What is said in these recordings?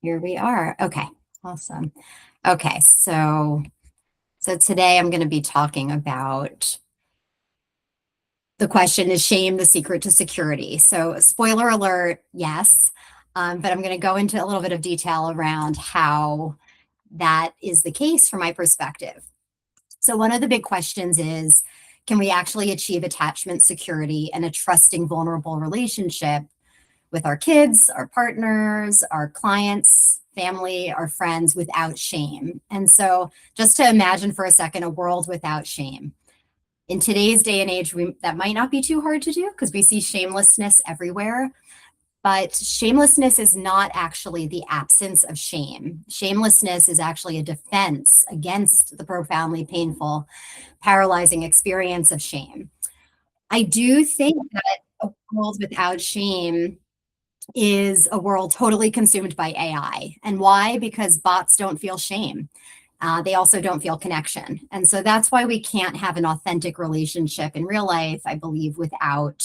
Here we are. Okay, awesome. Okay, so today I'm going to be talking about the question, is shame the secret to security? So spoiler alert, yes. But I'm going to go into a little bit of detail around how that is the case from my perspective. So one of the big questions is, can we actually achieve attachment security and a trusting, vulnerable relationship with our kids, our partners, our clients, family, our friends without shame? And so just to imagine for a second a world without shame. In today's day and age, that might not be too hard to do because we see shamelessness everywhere. But shamelessness is not actually the absence of shame. Shamelessness is actually a defense against the profoundly painful, paralyzing experience of shame. I do think that a world without shame is a world totally consumed by AI. And why? Because bots don't feel shame. They also don't feel connection. And so that's why we can't have an authentic relationship in real life, I believe, without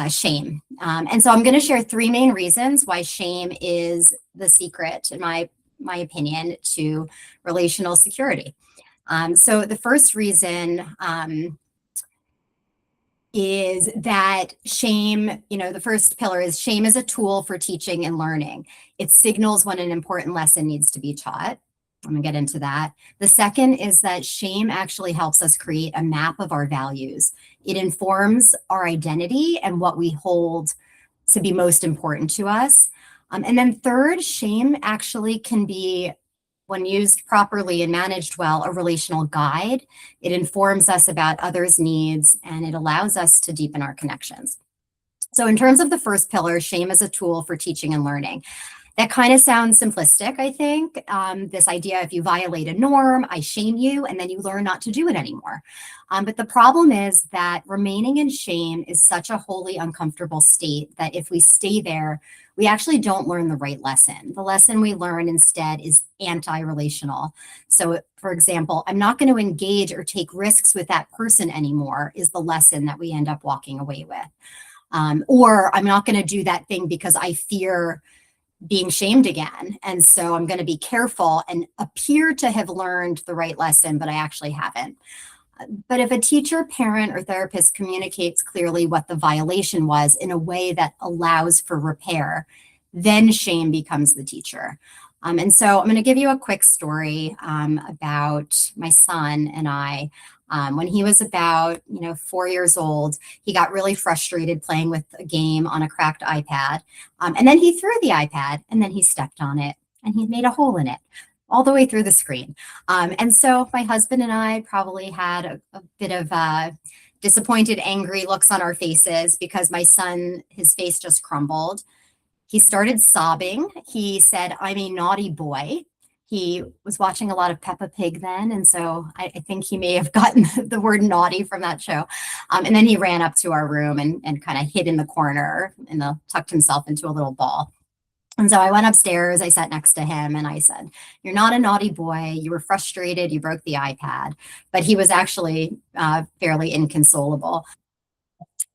shame. And so I'm going to share three main reasons why shame is the secret, in my opinion, to relational security. So the first reason is that shame, the first pillar is shame is a tool for teaching and learning. It signals when an important lesson needs to be taught. I'm going to get into that. The second is that shame actually helps us create a map of our values. It informs our identity and what we hold to be most important to us. And then third, shame actually can be, when used properly and managed well, a relational guide. It informs us about others' needs and it allows us to deepen our connections. So in terms of the first pillar, shame as a tool for teaching and learning. That kind of sounds simplistic, I think. This idea, if you violate a norm, I shame you, and then you learn not to do it anymore. But the problem is that remaining in shame is such a wholly uncomfortable state that if we stay there, we actually don't learn the right lesson. The lesson we learn instead is anti-relational. So, for example, I'm not going to engage or take risks with that person anymore is the lesson that we end up walking away with. Or I'm not going to do that thing because I fear being shamed again. And so I'm going to be careful and appear to have learned the right lesson, but I actually haven't. But if a teacher, parent, or therapist communicates clearly what the violation was in a way that allows for repair, then shame becomes the teacher. And so I'm going to give you a quick story about my son and I. When he was about 4 years old, he got really frustrated playing with a game on a cracked iPad. And then he threw the iPad and then he stepped on it and he made a hole in it all the way through the screen. And so my husband and I probably had a bit of disappointed, angry looks on our faces because my son, his face just crumbled. He started sobbing. He said, "I'm a naughty boy." He was watching a lot of Peppa Pig then, and so I think he may have gotten the word naughty from that show. And then he ran up to our room and kind of hid in the corner and tucked himself into a little ball. And so I went upstairs, I sat next to him, and I said, "You're not a naughty boy. You were frustrated. You broke the iPad." But he was actually fairly inconsolable.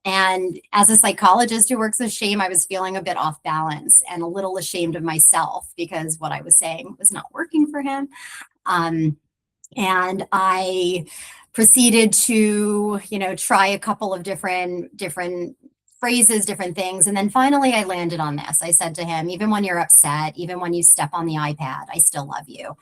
And as a psychologist who works with shame, I was feeling a bit off balance and a little ashamed of myself because what I was saying was not working for him. Um, and I proceeded to, try a couple of different phrases, different things. And then finally I landed on this. I said to him, "Even when you're upset, even when you step on the iPad, I still love you."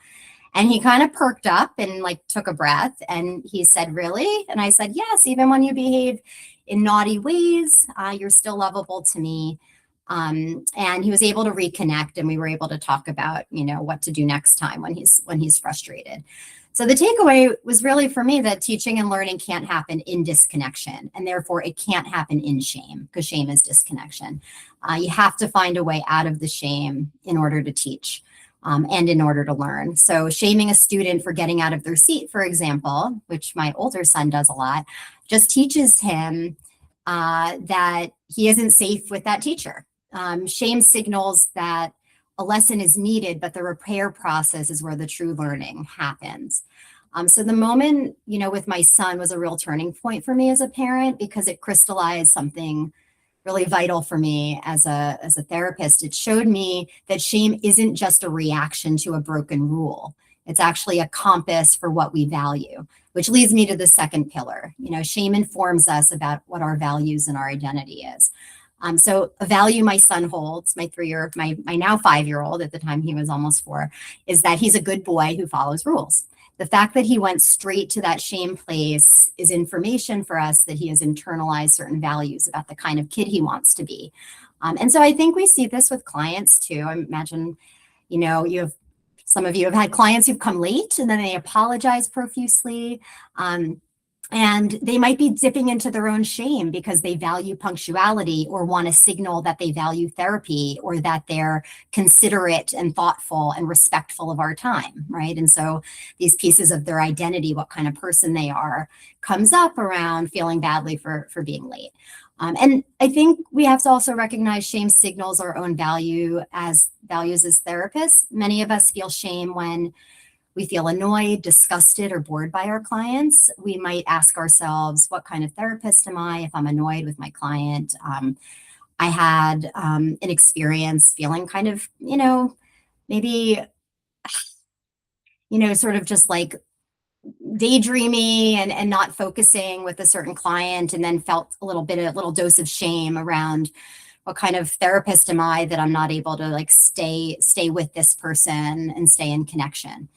And he kind of perked up and like took a breath and he said, "Really?" And I said, "Yes, even when you behave in naughty ways, you're still lovable to me." And he was able to reconnect and we were able to talk about, what to do next time when he's frustrated. So the takeaway was really for me that teaching and learning can't happen in disconnection, and therefore it can't happen in shame because shame is disconnection. You have to find a way out of the shame in order to teach. And in order to learn. So shaming a student for getting out of their seat, for example, which my older son does a lot, just teaches him that he isn't safe with that teacher. Shame signals that a lesson is needed, but the repair process is where the true learning happens. So the moment, with my son was a real turning point for me as a parent because it crystallized something really vital for me as a therapist. It showed me that shame isn't just a reaction to a broken rule. It's actually a compass for what we value, which leads me to the second pillar. Shame informs us about what our values and our identity is. So a value my son holds, my now 5-year-old, at the time he was almost 4, is that he's a good boy who follows rules. The fact that he went straight to that shame place is information for us that he has internalized certain values about the kind of kid he wants to be. And so I think we see this with clients too. I imagine, some of you have had clients who've come late and then they apologize profusely. And they might be dipping into their own shame because they value punctuality or want to signal that they value therapy or that they're considerate and thoughtful and respectful of our time, right? And so these pieces of their identity, what kind of person they are, comes up around feeling badly for being late. And I think we have to also recognize shame signals our own values as therapists. Many of us feel shame when we feel annoyed, disgusted, or bored by our clients. We might ask ourselves, what kind of therapist am I if I'm annoyed with my client? I had an experience feeling kind of, maybe, sort of just like daydreamy and not focusing with a certain client, and then felt a little dose of shame around what kind of therapist am I that I'm not able to like stay with this person and stay in connection.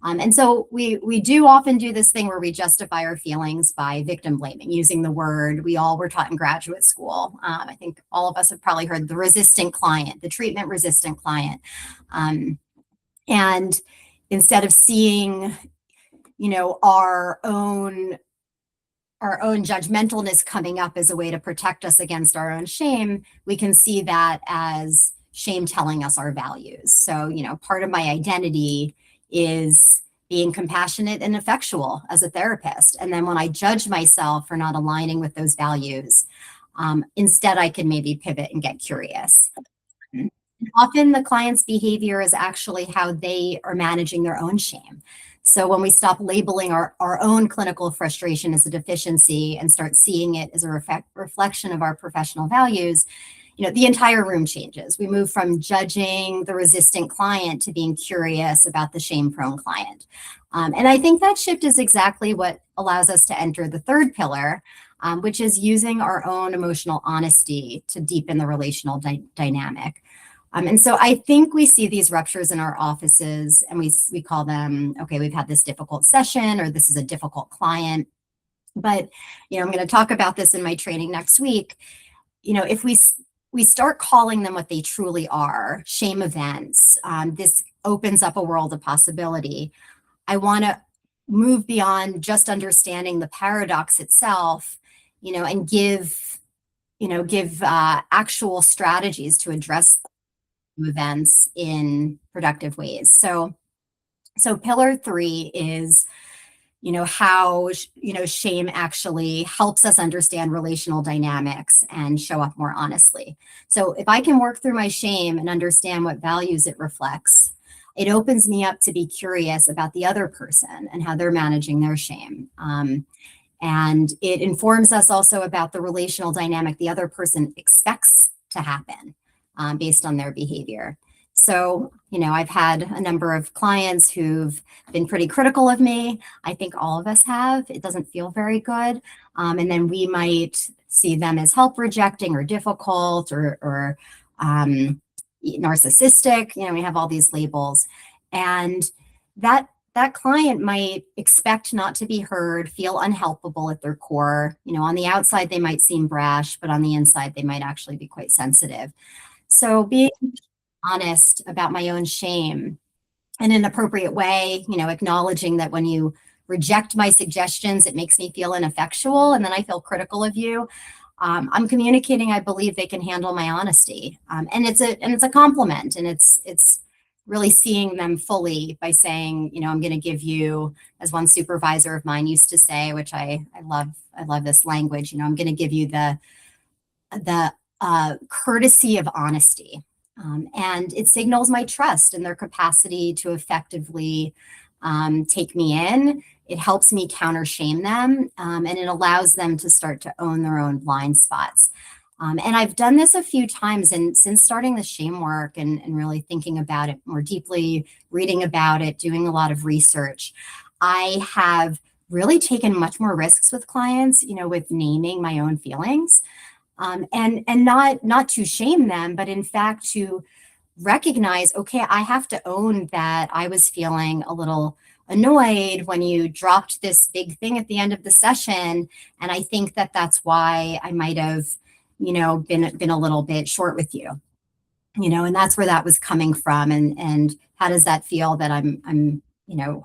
And so we do often do this thing where we justify our feelings by victim blaming, using the word we all were taught in graduate school. I think all of us have probably heard the resistant client, the treatment resistant client. And instead of seeing, our own judgmentalness coming up as a way to protect us against our own shame, we can see that as shame telling us our values. So, part of my identity is being compassionate and effectual as a therapist. And then when I judge myself for not aligning with those values, instead I can maybe pivot and get curious. Often the client's behavior is actually how they are managing their own shame. So when we stop labeling our own clinical frustration as a deficiency and start seeing it as a reflection of our professional values, the entire room changes. We move from judging the resistant client to being curious about the shame-prone client. And I think that shift is exactly what allows us to enter the third pillar, which is using our own emotional honesty to deepen the relational dynamic. And so I think we see these ruptures in our offices and we call them, okay, we've had this difficult session or this is a difficult client. But, I'm going to talk about this in my training next week. If we start calling them what they truly are, shame events, this opens up a world of possibility. I want to move beyond just understanding the paradox itself, and give actual strategies to address events in productive ways. So pillar 3 is, how, shame actually helps us understand relational dynamics and show up more honestly. So if I can work through my shame and understand what values it reflects, it opens me up to be curious about the other person and how they're managing their shame. And it informs us also about the relational dynamic the other person expects to happen based on their behavior. So, I've had a number of clients who've been pretty critical of me. I think all of us have. It doesn't feel very good. And then we might see them as help rejecting or difficult or narcissistic. We have all these labels. And that client might expect not to be heard, feel unhelpable at their core. On the outside, they might seem brash, but on the inside, they might actually be quite sensitive. So being honest about my own shame in an appropriate way, acknowledging that when you reject my suggestions, it makes me feel ineffectual, and then I feel critical of you. I'm communicating, I believe they can handle my honesty. And it's a compliment, and it's really seeing them fully by saying, I'm going to give you, as one supervisor of mine used to say, which I love this language, I'm going to give you the courtesy of honesty. And it signals my trust in their capacity to effectively take me in. It helps me counter shame them, and it allows them to start to own their own blind spots. And I've done this a few times, and since starting the shame work and really thinking about it more deeply, reading about it, doing a lot of research, I have really taken much more risks with clients, with naming my own feelings, and not to shame them, but in fact to recognize, okay, I have to own that I was feeling a little annoyed when you dropped this big thing at the end of the session, and I think that that's why I might have, been a little bit short with you, and that's where that was coming from, and how does that feel that I'm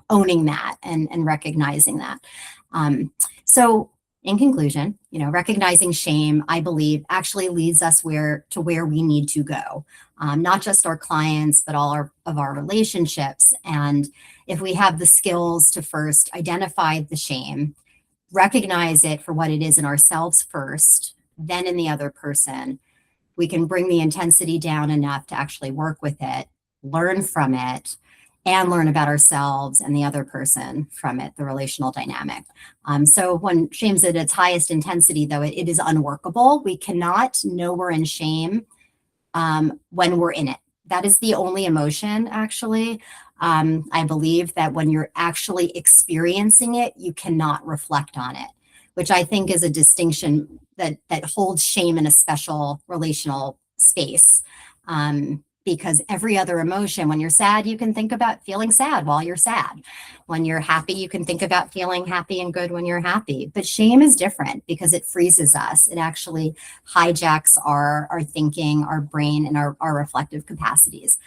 owning that and recognizing that. So in conclusion, recognizing shame, I believe, actually leads us where we need to go, not just our clients, but all of our relationships. And if we have the skills to first identify the shame, recognize it for what it is in ourselves first, then in the other person, we can bring the intensity down enough to actually work with it, learn from it, and learn about ourselves and the other person from it, the relational dynamic. So when shame's at its highest intensity, though, it is unworkable. We cannot know we're in shame when we're in it. That is the only emotion, actually. I believe that when you're actually experiencing it, you cannot reflect on it, which I think is a distinction that holds shame in a special relational space. Because every other emotion, when you're sad, you can think about feeling sad while you're sad. When you're happy, you can think about feeling happy and good when you're happy. But shame is different because it freezes us. It actually hijacks our thinking, our brain, and our reflective capacities.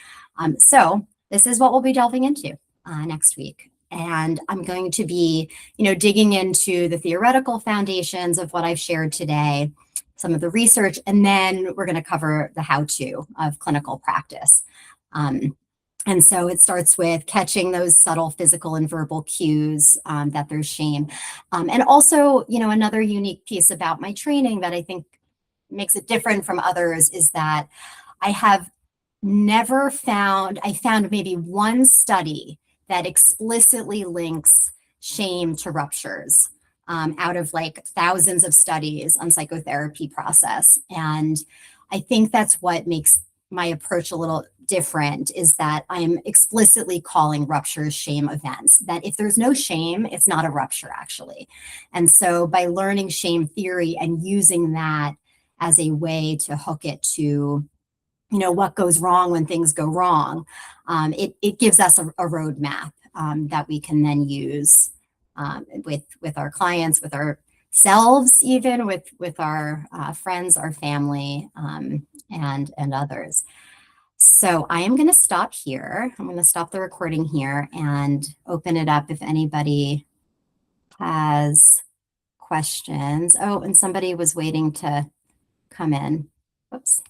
So this is what we'll be delving into next week. And I'm going to be, digging into the theoretical foundations of what I've shared today, some of the research, and then we're going to cover the how-to of clinical practice. And so it starts with catching those subtle physical and verbal cues that there's shame. And also, another unique piece about my training that I think makes it different from others is that I found maybe one study that explicitly links shame to ruptures out of like thousands of studies on psychotherapy process. And I think that's what makes my approach a little different, is that I'm explicitly calling ruptures shame events, that if there's no shame, it's not a rupture actually. And so by learning shame theory and using that as a way to hook it to what goes wrong when things go wrong, it gives us a roadmap that we can then use with our clients, with ourselves, even with our friends, our family, and others. So I am going to stop here. I'm going to stop the recording here and open it up if anybody has questions. Oh, and somebody was waiting to come in. Whoops.